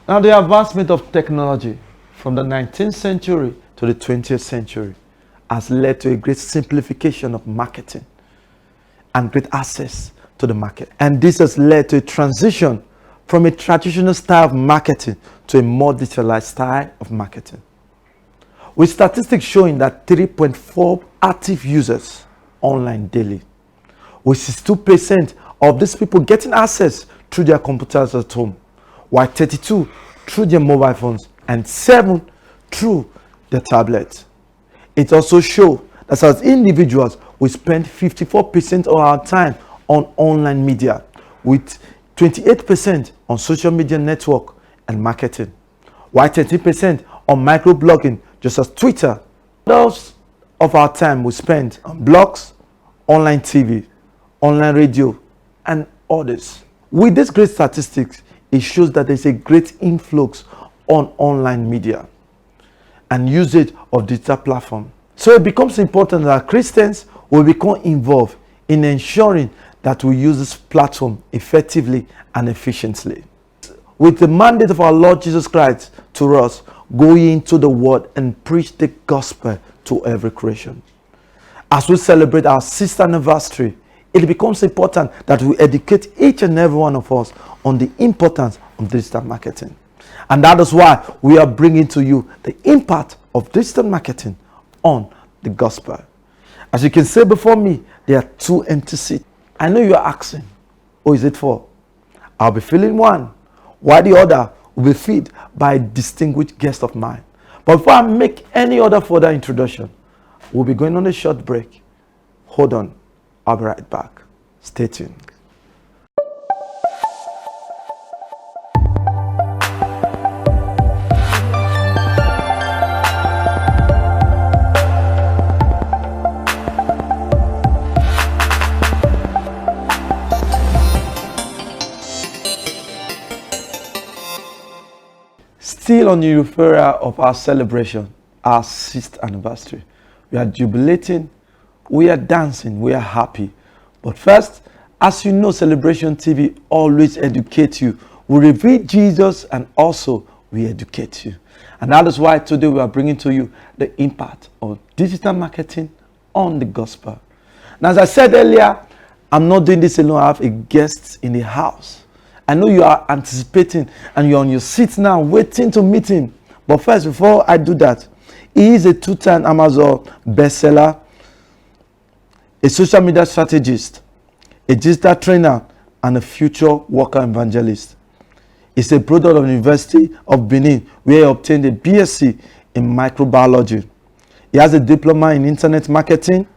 Now, the advancement of technology from the 19th century to the 20th century has led to a great simplification of marketing and great access to the market. And this has led to a transition from a traditional style of marketing to a more digitalized style of marketing. With statistics showing that 3.4 active users online daily, with 62% of these people getting access through their computers at home, while 32 through their mobile phones and 7 through their tablets. It also shows that as individuals, we spend 54% of our time on online media, with 28% on social media network and marketing, while 13% on microblogging, just as Twitter. Most of our time we spend on blogs, online TV, online radio, and others. With these great statistics, it shows that there's a great influx on online media and usage of digital platform. So it becomes important that Christians will become involved in ensuring that we use this platform effectively and efficiently. With the mandate of our Lord Jesus Christ to us, go into the world and preach the gospel to every creation. As we celebrate our 6th anniversary, it becomes important that we educate each and every one of us on the importance of digital marketing. And that is why we are bringing to you the impact of digital marketing on the gospel. As you can see before me, there are 2 empty seats. I know you are asking, who is it for? I'll be filling one, while the other will be filled by a distinguished guest of mine. But before I make any other further introduction, we'll be going on a short break. Hold on, I'll be right back. Stay tuned. Still on the euphoria of our celebration, our 6th anniversary. We are jubilating, we are dancing, we are happy. But first, as you know, Celebration TV always educates you. We reveal Jesus and also we educate you. And that is why today we are bringing to you the impact of digital marketing on the gospel. Now, as I said earlier, I'm not doing this alone. I have a guest in the house. I know you are anticipating and you're on your seat now waiting to meet him. But first, before I do that, he is a 2-time Amazon bestseller, a social media strategist, a digital trainer, and a future worker evangelist. He's a product of the University of Benin, where he obtained a BSc in microbiology. He has a diploma in internet marketing,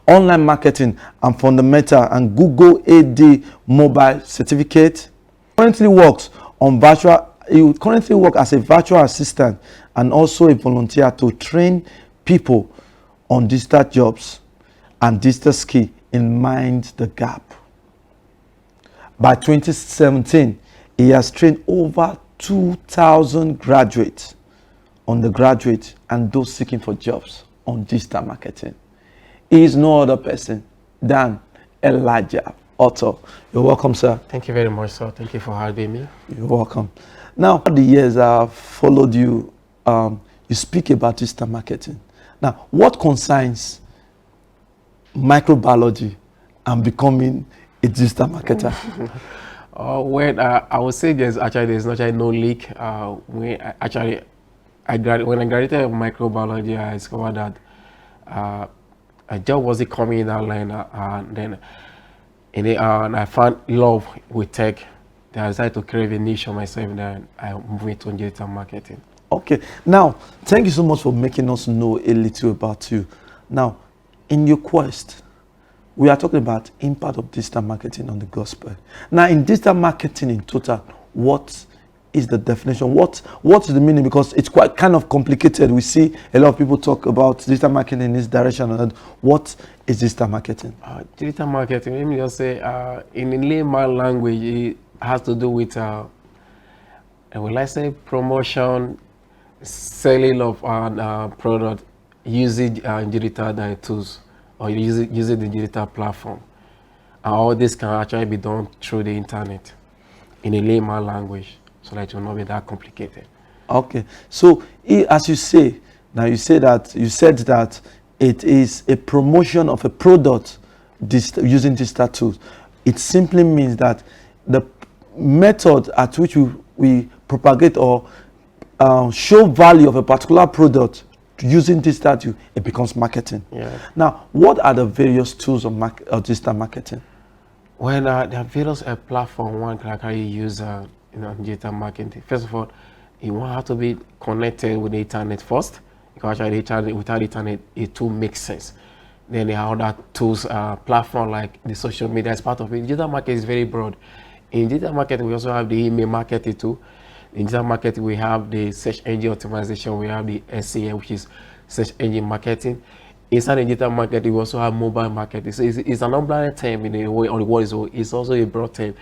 online marketing, and fundamental, and Google AD mobile certificate. Currently works on he currently works as a virtual assistant and also a volunteer to train people on digital jobs and digital skill in Mind the Gap. By 2017, he has trained over 2,000 graduates, undergraduates, and those seeking for jobs on digital marketing. He is no other person than Elijah Otor. You're welcome, sir. Thank you very much, sir. Thank you for having me. You're welcome. Now, over the years I've followed you, you speak about digital marketing. Now, what concerns microbiology and becoming a digital marketer? I would say there's actually no leak. When I graduated microbiology, I discovered that a job wasn't coming in that line, and then I found love with tech. Then I decided to create a niche for myself, and then I moved into digital marketing. Okay, now thank you so much for making us know a little about you. Now, in your quest, we are talking about impact of digital marketing on the gospel. Now, in digital marketing in total, what is the definition? What is the meaning? Because it's quite kind of complicated. We see a lot of people talk about digital marketing in this direction. And what is digital marketing? Digital marketing, let me just say, in layman language, it has to do with, will I say, promotion, selling of product, using digital tools, or using the digital platform. And all this can actually be done through the internet in a layman language. so that it will not be that complicated. Okay. So as you say, now you said that it is a promotion of a product using digital tools. It simply means that the method at which we propagate or show value of a particular product using digital tools, it becomes marketing. Yeah. Now, what are the various tools of digital marketing? Well, there are various platforms one can actually use digital marketing. First of all, you want have to be connected with the internet first, because actually without the internet, it will make sense. Then there are other tools, platform like the social media is part of it. Digital marketing is very broad. In digital marketing, we also have the email marketing too. In digital marketing, we have the search engine optimization, we have the SEM, which is search engine marketing. Inside the digital marketing, we also have mobile marketing. So it's an umbrella term in a way, or the word it's also a broad term.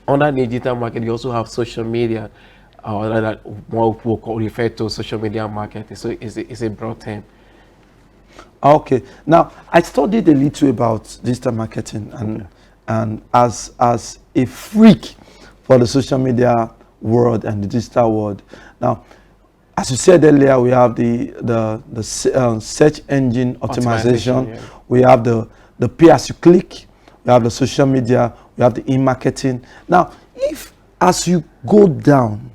Under the digital marketing, you also have social media, that what people refer to social media marketing. So it's a broad term. Okay. Now, I studied a little about digital marketing, and as a freak for the social media world and the digital world. Now, as you said earlier, we have the search engine optimization. Yeah. We have the pay as you click. We have the social media. We have the e-marketing. Now, if as you go down,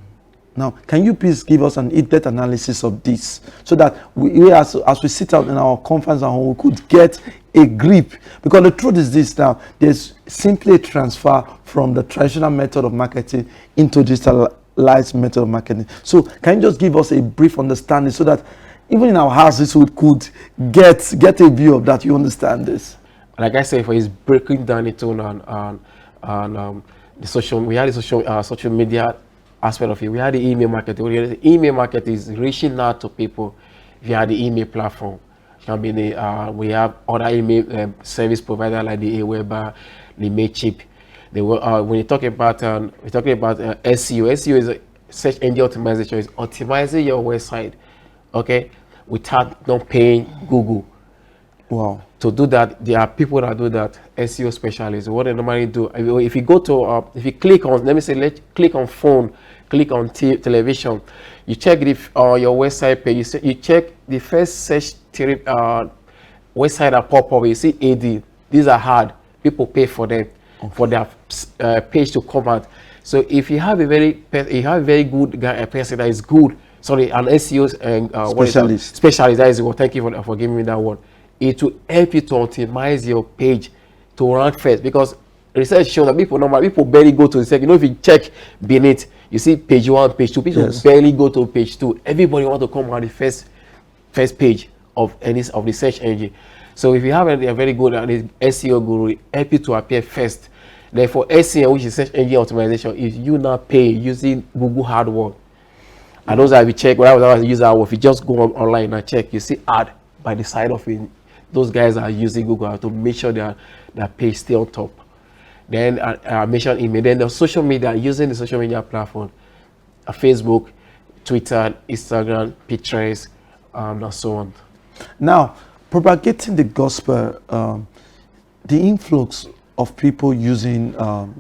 now, can you please give us an in-depth analysis of this, so that we as we sit out in our conference and we could get a grip? Because the truth is this: now there's simply a transfer from the traditional method of marketing into digitalized method of marketing. So, can you just give us a brief understanding, so that even in our houses we could get a view of that? You understand this? Like I said, for it's breaking down it on the social. We had the social media aspect of it. We had the email marketing. The email market is reaching out to people via the email platform. It can be we have other email service provider like the Aweber, the Mailchimp. When you talk about we're talking about SEO. SEO is a search engine optimization. Is optimizing your website, okay, without not paying Google. Wow. To do that, there are people that do that. SEO specialists. What they normally do, if you go to, if you click on, let me say, click on phone, click on television, you check if your website page, you check the first search website that pop up. You see AD. These are hard. People pay for them, for their page to come out. So if you have a very good guy, a person that is good, sorry, an SEO specialist. That is what. Thank you for giving me that word. It will help you to optimize your page to rank first, because research shows that people barely go to the second. If you check beneath, you see page 1, page 2. People barely go to page 2. Everybody want to come on the first page of the search engine. So if you have a very good SEO guru, help you to appear first. Therefore, SEO, which is search engine optimization, is you now pay using Google AdWords. And those that we check, when I was using AdWords, if you just go online and check, you see ad by the side of it. Those guys are using Google to make sure their page stay on top. Then I mentioned email. Then the social media, using the social media platform, Facebook, Twitter, Instagram, Pinterest, and so on. Now, propagating the gospel, the influx of people using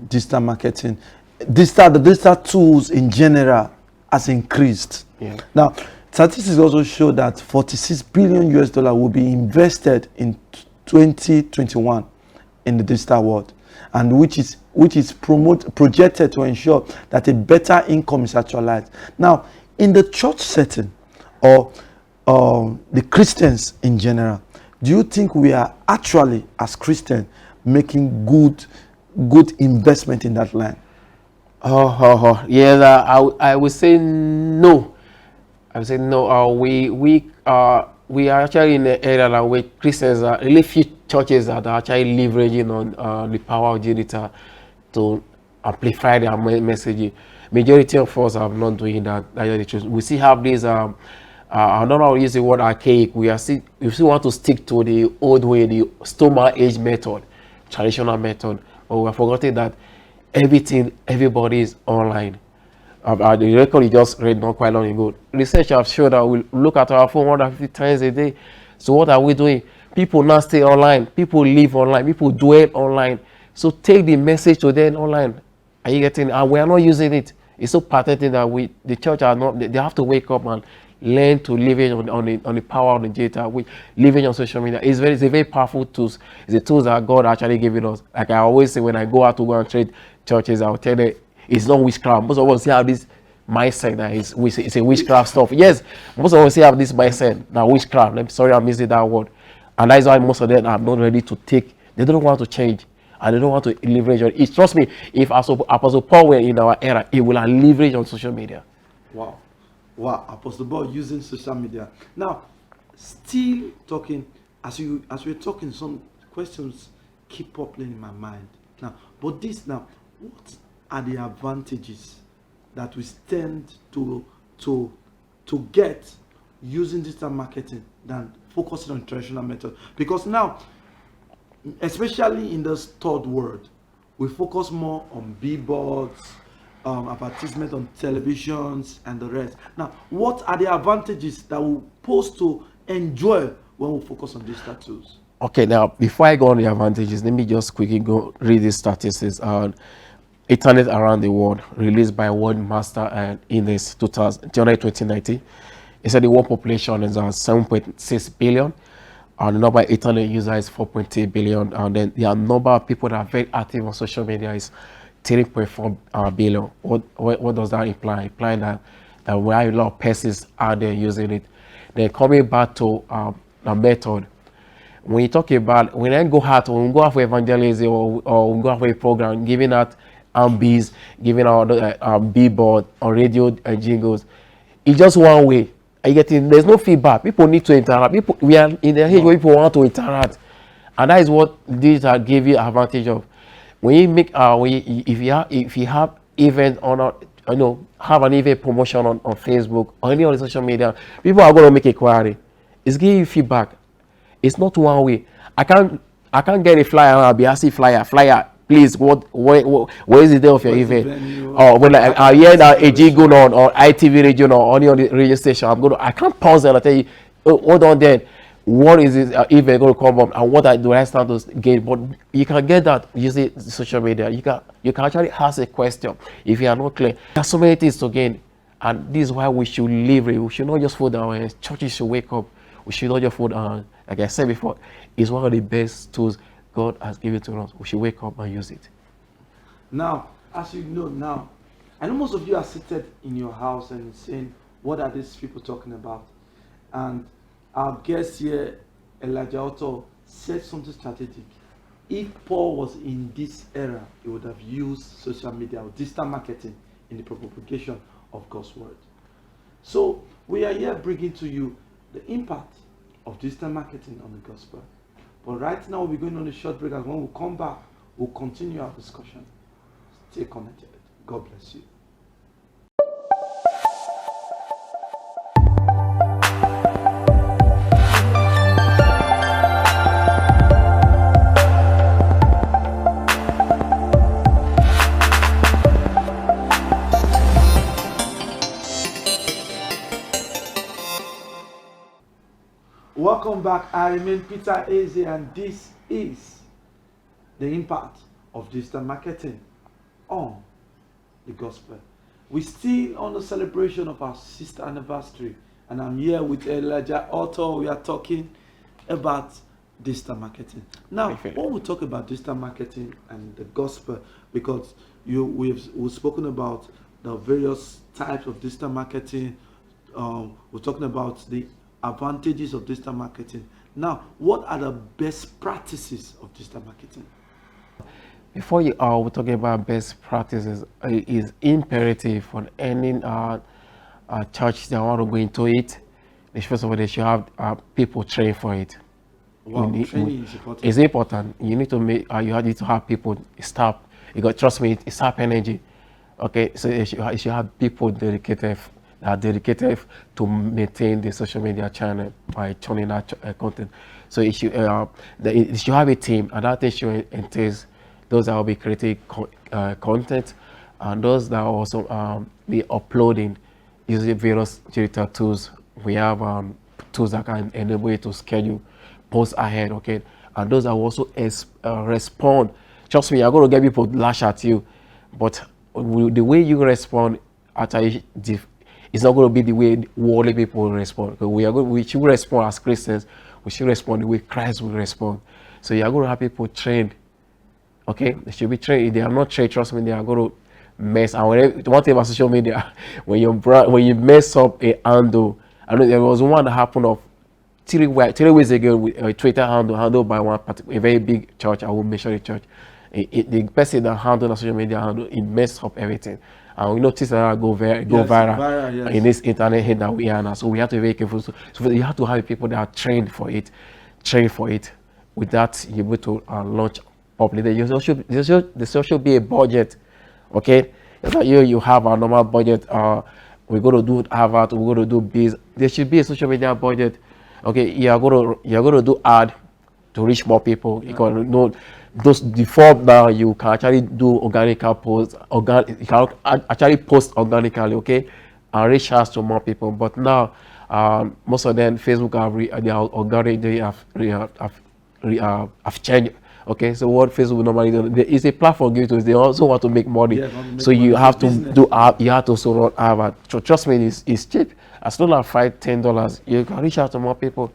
digital marketing, the digital tools in general has increased. Yeah. Now, statistics also show that $46 billion will be invested in 2021 in the digital world, and which is projected to ensure that a better income is actualized. Now, in the church setting, or the Christians in general, do you think we are actually, as Christians, making good investment in that line? Yes, I would say no. I would say no. We are actually in the area where Christians are really few churches that are actually leveraging on the power of digital to amplify their messaging. Majority of us are not doing that. That is the truth. We still have this. I don't know how to use the word archaic. We still want to stick to the old way, the stone age method, traditional method. But we have forgotten that everybody is online. The record you just read not quite long ago. Research have shown that we look at our phone 150 times a day. So what are we doing? People now stay online. People live online. People dwell online. So take the message to them online. Are you getting it? And we are not using it. It's so pathetic that the church are not, they have to wake up and learn to leverage on the power of the data, which leverage on social media. It's a very powerful tools. It's a tools that God actually given us. Like I always say, when I go out to go and trade churches, I'll tell them it's not witchcraft. Most of us have this mindset that it's a witchcraft stuff. Yes, most of us have this mindset that witchcraft. I'm sorry, I missed that word. And that's why most of them are not ready to take. They don't want to change. And they don't want to leverage on it. Trust me, if Apostle Paul were in our era, he would have leveraged on social media. Wow. Wow, Apostle Paul using social media. Now, still talking, as we're talking, some questions keep popping in my mind. Now, but what are the advantages that we stand to get using digital marketing than focusing on traditional methods? Because now, especially in this third world, we focus more on billboards, advertisement on televisions and the rest. Now, what are the advantages that we're supposed to enjoy when we focus on digital tools? Okay, now before I go on the advantages, let me just quickly go read these statistics on Internet around the world, released by World Master and Index 2019. It said the world population is 7.6 billion, and the number of internet users is 4.8 billion, and then the number of people that are very active on social media is 3.4 billion. What does that imply? Implying that we have a lot of persons out there using it. Then coming back to the method, when you talk about, when I go out, when we go out for evangelism or we go out for a program, giving out MBs, giving out billboard or radio and jingles, it's just one way. Are you getting? There's no feedback. People need to interact. We are in the age where people want to interact, and that is what digital give you advantage of. When you make if you have event on have an event promotion on Facebook or any other social media, people are going to make a query. It's giving you feedback. It's not one way. I can't get a flyer and I'll be asking flyer. Please, where is the day of your event? Or when I hear that a jingle on ITV radio or any on the radio station, I can't pause and I tell you, hold on then. What is this event going to come up and what do I start to gain? But you can get that using social media. You can actually ask a question if you are not clear. There's so many things to gain, and this is why we should live it. We should not just fold our hands. Churches should wake up. We should not just fold our hands. Like I said before, it's one of the best tools God has given to us. We should wake up and use it. Now, as you know, I know most of you are seated in your house and saying, what are these people talking about? And our guest here, Elijah Otor, said something strategic. If Paul was in this era, he would have used social media or digital marketing in the propagation of God's word. So we are here bringing to you the impact of digital marketing on the gospel. But right now we're going on a short break, and when we come back, we'll continue our discussion. Stay connected. God bless you. Welcome back. I remain Peter Eze, and this is the impact of digital marketing on the gospel. We're still on the celebration of our 6th anniversary, and I'm here with Elijah Otor. We are talking about digital marketing. Now, when we talk about digital marketing and the gospel, because we've spoken about the various types of digital marketing, we're talking about the advantages of digital marketing. Now, what are the best practices of digital marketing? Before we're talking about best practices, it is imperative for any church that want to go into it. First of all, they should have people trained for it. Wow, training is important. It's important. You need to make. You need to have people staff. You got trust me. It's staff energy. Okay, so you should have people dedicated to maintain the social media channel by turning out content. So it should have a team, and that team should entail those that will be creating content, and those that will also be uploading using various digital tools. We have tools that can enable you to schedule posts ahead, okay? And those that will also respond. Trust me, you're going to get people lash at you, but the way you respond actually it's not going to be the way worldly people respond. We should respond as Christians. We should respond the way Christ will respond. So you are going to have people trained. Okay, they should be trained. If they are not trained, trust me, they are going to mess. And one thing about social media, when you mess up a handle, I know there was one that happened of 3 weeks ago with a Twitter handled by a very big church. I won't mention the church. The person that handled the social media handle, it messed up everything. And we noticed that go viral yes. in this internet hit that we are now. So we have to be very careful. So you have to have people that are trained for it. With that, you're able to launch properly. There should be a budget. Okay, it's like you have a normal budget. We're going to do Harvard. We're going to do biz. There should be a social media budget. Okay, you're going to do ad to reach more people. You can know those default now. You can actually do organic posts. You can actually post organically. Okay, and reach out to more people. But now, most of them Facebook have changed. Okay, so what Facebook normally do, there is a platform given to us. They also want to make money, so you have to you have to also run Harvard. So trust me, it's cheap. As long as $5-10, you can reach out to more people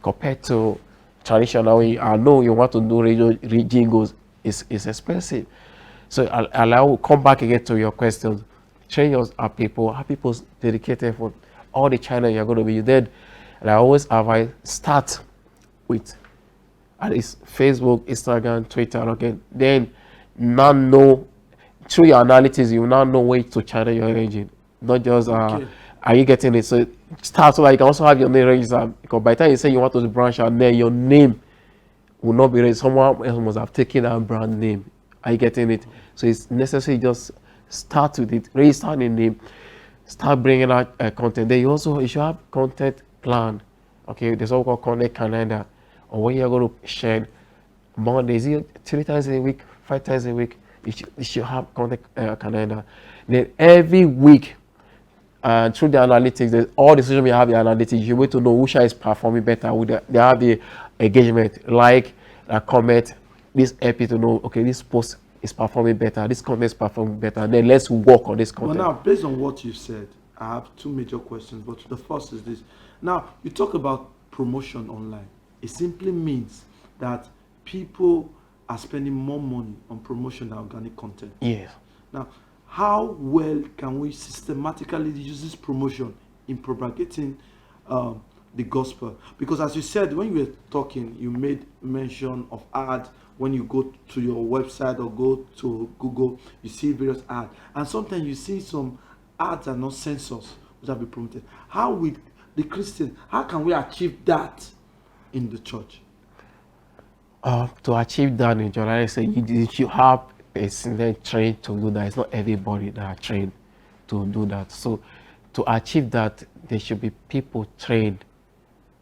compared to traditional way. I know you want to do radio jingles, it's expensive. So I will come back again to your questions. Train your people, have people dedicated for all the channel you're going to be then. And I always advise, start with at least Facebook, Instagram, Twitter. Okay, then now know through your analytics, you now know where to channel your engine, not just are you getting it? So start so that you can also have your name registered, because by the time you say you want to branch out, then your name will not be registered. Someone else must have taken that brand name. Are you getting it? So it's necessary just start with it, register the name, start bringing out content. Then you should have content plan. Okay, there's what we call content calendar, or when you're going to share Mondays, 3 times a week, 5 times a week. You should have content calendar. Then every week, through the analytics, all the social media have the analytics. You need to know which is performing better. They have the engagement, like, comment. This help you to know, okay, this post is performing better, this content is performing better. Then let's work on this content. Well, now, based on what you said, I have 2 major questions. But the first is this. Now, you talk about promotion online. It simply means that people are spending more money on promotion than organic content. Yes. Now, how well can we systematically use this promotion in propagating the gospel? Because as you said, when you were talking, you made mention of ads. When you go to your website or go to Google, you see various ads. And sometimes you see some ads are not censors which have been promoted. How with the Christian, how can we achieve that in the church? To achieve that in church, like I say, you have person trained to do that. It's not everybody that are trained to do that. So to achieve that, there should be people trained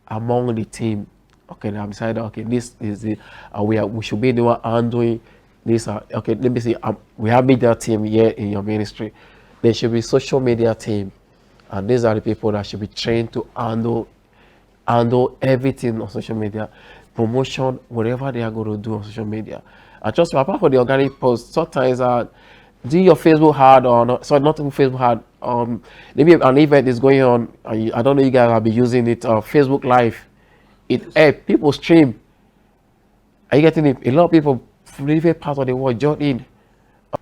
among the team. Okay, they have decided, okay, this is it. We should be the one handling this. Okay, let me see. We have media team here in your ministry. There should be social media team, and these are the people that should be trained to handle everything on social media, promotion, whatever they are going to do on social media. And trust me, apart from the organic posts, sometimes do your Facebook ad or not. Sorry, not even Facebook ad. Maybe an event is going on. I don't know, you guys will be using it. Facebook Live. It helps people stream. Are you getting it? A lot of people from different parts of the world join in.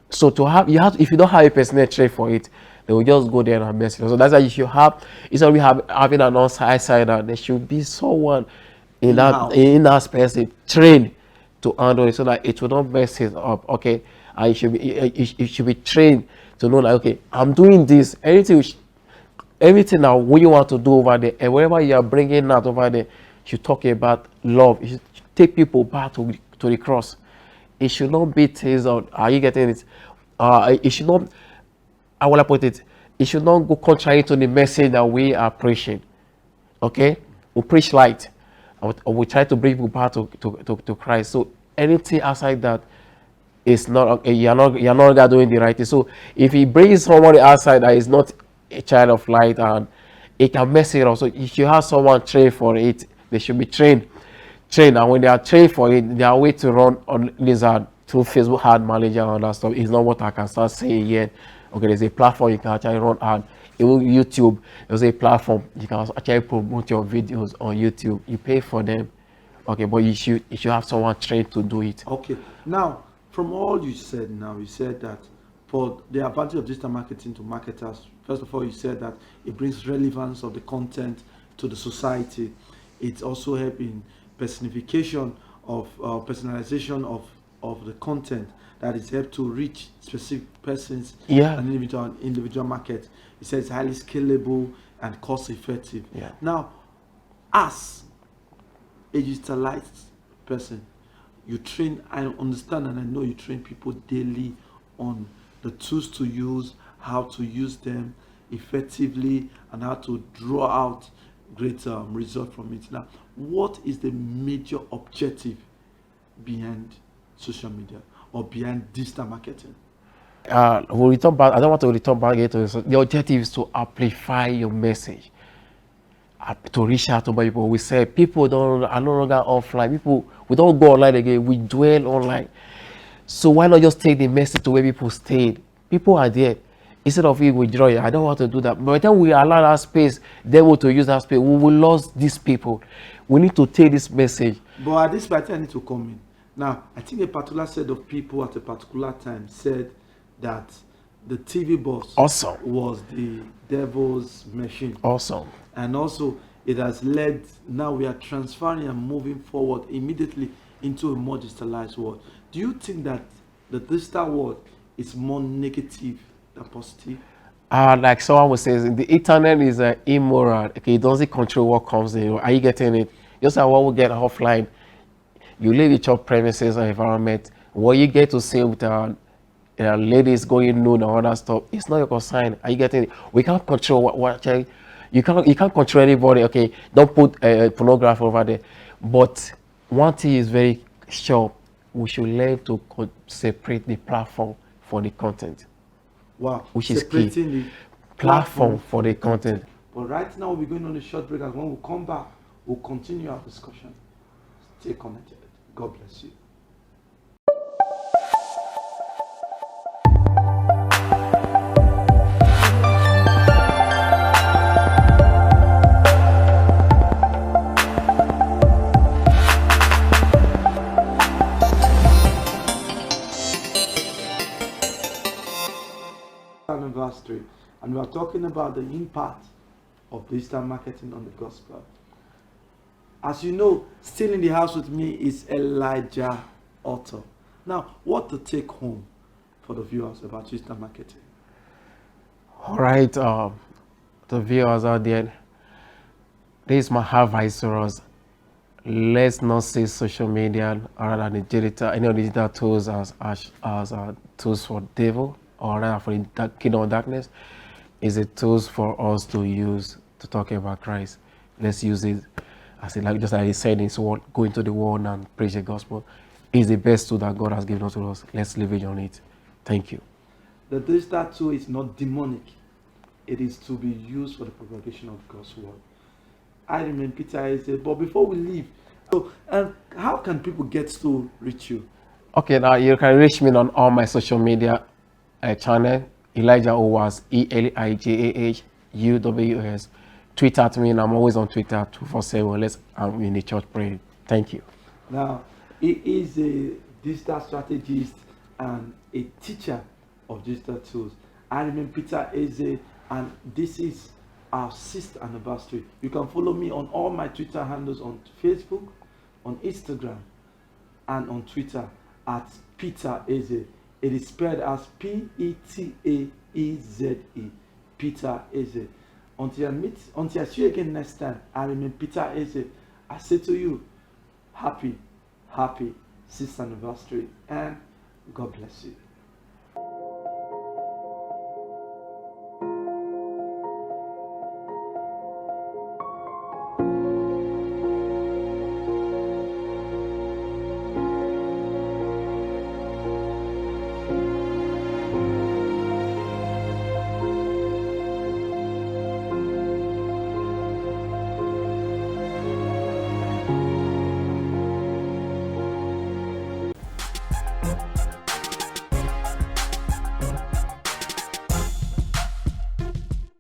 So if you don't have a personal trade for it, they will just go there and mess it up. So that's why you should have, instead of having an outsider, there should be someone in that space trained to handle it, so that it will not mess it up. Okay, and it should be trained to know, like, okay, I'm doing this. Everything that we want to do over there, and wherever you are bringing out over there, you should talk about love. You should take people back to the cross. It should not be things out. Are you getting it? It should not. How will I put it? It should not go contrary to the message that we are preaching. Okay, we preach light. We try to bring people back to Christ. So anything outside that is not, you're not doing the right thing. So if he brings somebody outside that is not a child of light, and it can mess it up. So if you have someone trained for it, they should be trained. And when they are trained for it, their way to run on Lizard through Facebook Ad Manager and that stuff is not what I can start saying yet. Okay, there's a platform you can actually run ad. Even YouTube, there's a platform you can actually promote your videos on YouTube. You pay for them. Okay, but you should have someone trained to do it. Okay. Now, from all you said now, you said that for the advantage of digital marketing to marketers, first of all, you said that it brings relevance of the content to the society. It also helps in personification of personalization of the content that is helped to reach specific persons Yeah. and individual market. It says highly scalable and cost effective. Yeah. Now, as a digitalized person, you train, I understand and I know you train people daily on the tools to use, how to use them effectively, and how to draw out great result from it. Now, what is the major objective behind social media or behind digital marketing? We'll return back. I don't want to return back again to this. The objective is to amplify your message, to reach out to more people. We say people are no longer offline. People, we don't go online again. We dwell online. So why not just take the message to where people stayed? People are there. Instead of you withdrawing, I don't want to do that. By the time we allow that space, they will to use that space. We will lose these people. We need to take this message. But at this point, I need to come in. Now, I think a particular set of people at a particular time said that the TV boss Awesome. was the devil's machine. Awesome. And also, it has led, now we are transferring and moving forward immediately into a more digitalized world. Do you think that the digital world is more negative than positive? Like someone was saying, the internet is immoral. Okay, it doesn't control what comes in. Are you getting it? Just like what we get offline, you live with your premises or environment. What you get to say with ladies going nude and all that stuff, it's not your concern. Are you getting it? We can't control what actually. You can't control anybody. Okay, don't put pornography over there. But one thing is very sure: we should learn to separate the platform for the content. Wow, Which is separating key. the Platform for the content. But right now, we're going on a short break, and when we come back, we'll continue our discussion. Stay connected. God bless you. Anniversary, and we are talking about the impact of digital marketing on the gospel. As you know, still in the house with me is Elijah Otor. Now, what to take home for the viewers about digital marketing? All right, the viewers out there, this is my advice to us. Let's not see social media or rather the digital, any of the digital tools as tools for devil or rather for the kingdom of darkness. Is a tools for us to use to talk about Christ. Let's use it as just like he said in his word, go into the world and preach the gospel. It's the best tool that God has given to us. Let's leverage on it. Thank you. The digital tool is not demonic. It is to be used for the propagation of God's word. I remain Peter said, but before we leave, so how can people get to reach you? Okay, now you can reach me on all my social media channel. Elijah Owas, ELIJAHUWS. Tweet at me, and I'm always on Twitter 247. I'm in the church praying. Thank you. Now, he is a digital strategist and a teacher of digital tools. I remain Peter Eze, and this is our 6th anniversary. You can follow me on all my Twitter handles on Facebook, on Instagram, and on Twitter at Peter Eze. It is spelled as P-E-T-A-E-Z-E. Peter Eze. Until I see you again next time, I remain Peter Eze. I say to you, happy 6th anniversary, and God bless you.